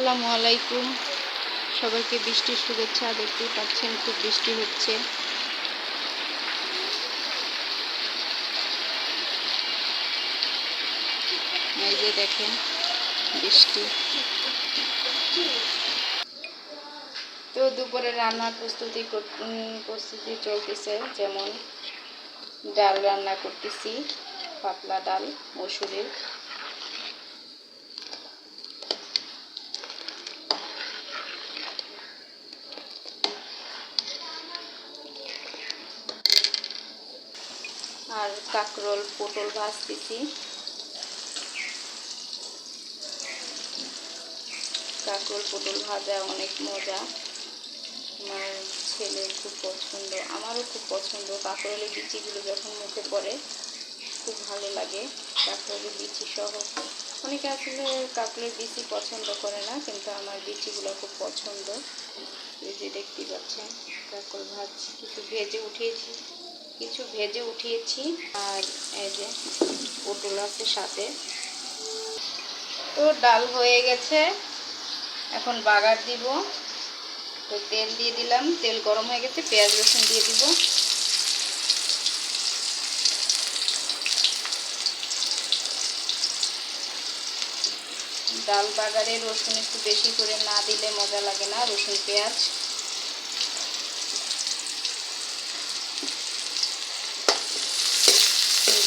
আসসালামু আলাইকুম। সবাইকে বৃষ্টির শুভেচ্ছা। দেখতেই পাচ্ছেন খুব বৃষ্টি হচ্ছে। এই যে দেখেন বৃষ্টি। তো দুপুরে রান্নার প্রস্তুতি চলতেছে। যেমন ডাল রান্না করতেছি, পাতলা ডাল মসুরের। আর কাঁকরোল পটল ভাজতেছি। কাঁকরোল পটল ভাজা অনেক মজা। আমার ছেলের খুব পছন্দ, আমারও খুব পছন্দ। কাঁকরোলের বিচিগুলো যখন মুখে পড়ে খুব ভালো লাগে। কাঁকরোলের বিচি সহ, অনেকে আসলে কাঁকরোলের বিচি পছন্দ করে না, কিন্তু আমার বিচিগুলো খুব পছন্দ। এই যে দেখতেই পাচ্ছেন কাঁকরোল ভাজ কিছু ভেজে উঠিয়েছি। আর এই যে পটল আছে সাথে। তো ডাল হয়ে গেছে, এখন বাগার দিব। তো তেল দিয়ে দিলাম, তেল গরম হয়ে গেছে, পেঁয়াজ রসুন দিয়ে দিব। ডাল বাগারে রসুন একটু বেশি করে না দিলে মজা লাগে না। রসুন পেঁয়াজ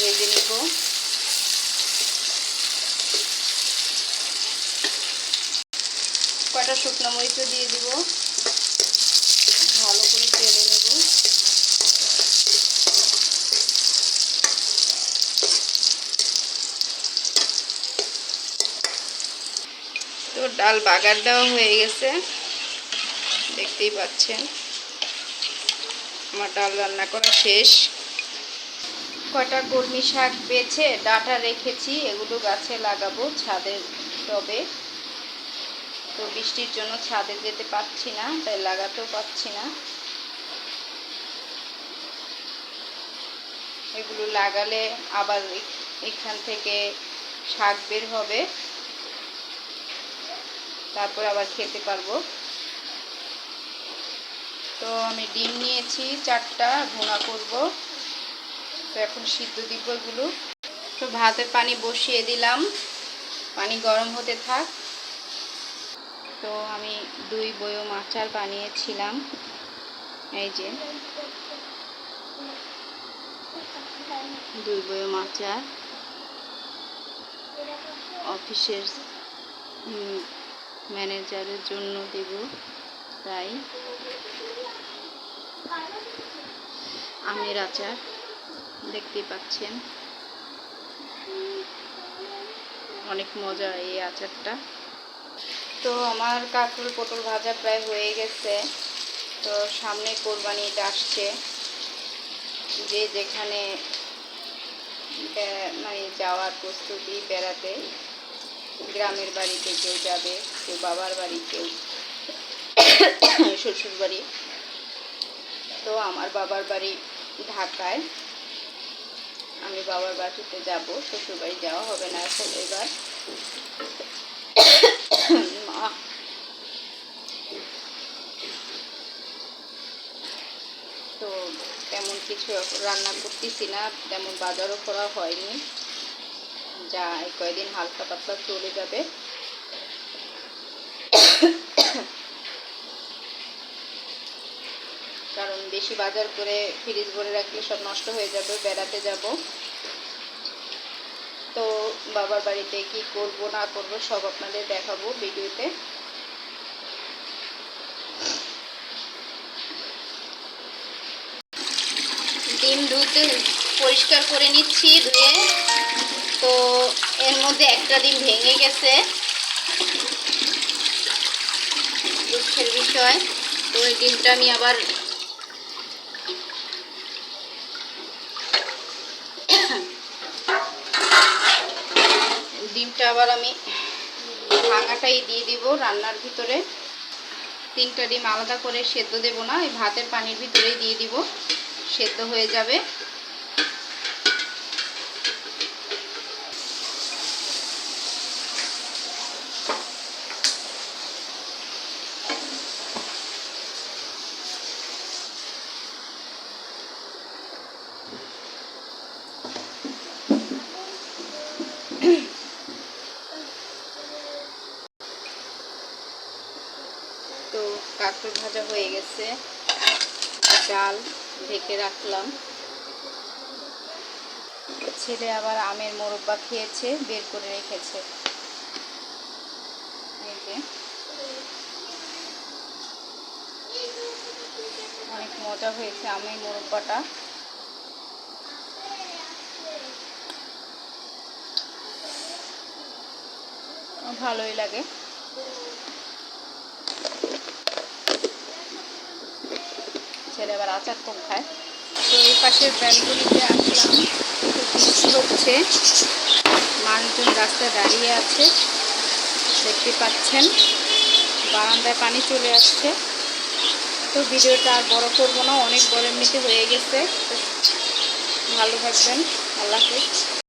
ভেজে নিব। কয়টা শুকনো মরিচও দিয়ে দিব, ভালো করে তেলে নেব। তো ডাল বাগার দেওয়া হয়ে গেছে, দেখতেই পাচ্ছেন আমার ডাল রান্না করা শেষ। কয়টা কলমি শাক বেছে ডাঁটা রেখেছি, এগুলো গাছে লাগাবো ছাদের টবে। তো বৃষ্টির জন্য ছাদে যেতে পারছি না, তাই লাগাতেও পারছি না। এগুলো লাগালে আবার এখান থেকে শাক বের হবে, তারপর আবার খেতে পারবো। তো আমি ডিম নিয়েছি 4টা, ভুনা করব। তো এখন সিদ্ধ দিব এগুলো। তো ভাতের পানি বসিয়ে দিলাম, পানি গরম হতে থাক। তো আমি 2 বয়ম আচার বানিয়েছিলাম। এই যে 2 বয়ম আচার অফিসের ম্যানেজারের জন্য দেব, তাই আমের আচার দেখতেই পাচ্ছেন। অনেক মজা এই আচারটা। তো আমার কাঁকরোল পটল ভাজা প্রায় হয়ে গেছে। তো সামনে কোরবানি ঈদ আসছে, যে যেখানে মানে যাওয়ার প্রস্তুতি, বেড়াতে গ্রামের বাড়িতে কেউ যাবে, কেউ বাবার বাড়ি, কেউ শ্বশুর বাড়ি। তো আমার বাবার বাড়ি ঢাকায়, আমি বাবার বাড়িতে যাব, শ্বশুর বাড়ি যাওয়া হবে না এখন এবার। তো তেমন কিছু রান্না করতেছি না, তেমন বাজারও করা হয়নি, যা কয়েকদিন হালকা পাতলা চলে যাবে। কারণ বেশি বাজার করে ফ্রিজ ভরে রাখলে সব নষ্ট হয়ে যাবে, বেড়াতে যাব। তো বাবার বাড়িতে কি করব না করব সব আপনাদের দেখাবো ভিডিওতে। ডিম ধুতে পরিষ্কার করে নিচ্ছি, ধুয়ে। তো এর মধ্যে একটা ডিম ভেঙে গেছে, দুঃখের বিষয়। তো এই ডিমটা আমি আবার আমি ভাঙাটাই দিয়ে দিব রান্নার ভিতরে। 3টা ডিম আলাদা করে সেদ্ধ দেব না, এই ভাতের পানির ভিতরেই দিয়ে দিব, সেদ্ধ হয়ে যাবে। কাঁকরোল ভাজা হয়ে গেছে, ডাল ঢেকে রাখলাম। ছেলে আবার আমের মোরব্বা খেয়েছে, বের করে রেখেছে। এই যে অনেক মজা হয়েছে আমের মোরব্বাটা। ভালোই লাগে। ছেলে আবার আচার খুব খায়। তো এই পাশের ব্যালকনিতে আসলাম, বৃষ্টি হচ্ছে, মানুষজন রাস্তায় দাঁড়িয়ে আছে দেখতে পাচ্ছেন, বারান্দায় পানি চলে আসছে। তো ভিডিওটা আর বড় করবো না, অনেক বড় এমনিতে হয়ে গেছে। ভালো থাকবেন, আল্লাহ হাফেজ।